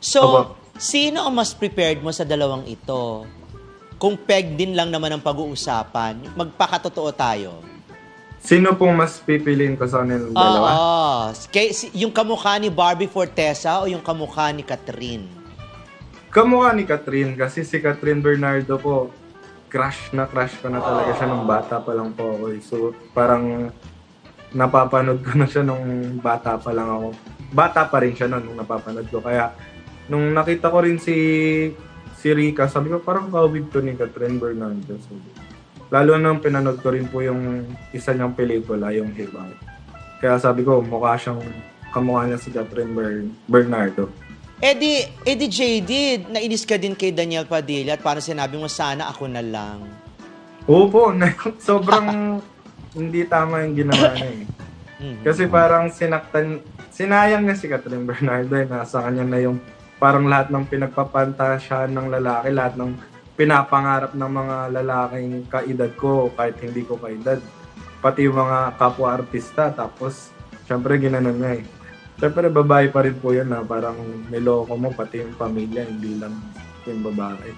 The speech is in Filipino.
So, Opo. sino ang mas prepared mo sa dalawang ito? Kung peg din lang naman ang pag-uusapan, magpakatotoo tayo. Sino pong mas pipiliin ko sa kanilang dalawa? Yung kamukha ni Barbie Fortesa o yung kamukha ni Catherine? Kamukha ni Catherine kasi si Catherine Bernardo po, crush ko na talaga siya nung bata pa lang po ako. So, parang napapanood ko na siya nung bata pa lang ako. Bata pa rin siya nung napapanood ko. Kaya, nung nakita ko rin si Rica, sabi ko parang kawig to ni Catherine Bernardo. So, lalo nang pinanood ko rin po yung isa niyang pelikula, yung Hibang. Kaya sabi ko, kamukha niya si Catherine Bernardo. Eddie JD, nainis ka din kay Daniel Padilla at parang sinabi mo, sana ako na lang. Oo po, sobrang hindi tama yung ginawa niya eh. Kasi parang sinayang niya si Catherine Bernardo eh, nasa kanya na yung parang lahat ng pinagpapantasyahan ng lalaki, lahat ng pinapangarap ng mga lalaking kaedad ko, kahit hindi ko kaedad. Pati yung mga kapwa-artista, tapos syempre ginanon niya eh. Syempre babae pa rin po yun na parang niloko mo, pati yung pamilya, hindi lang yung babae.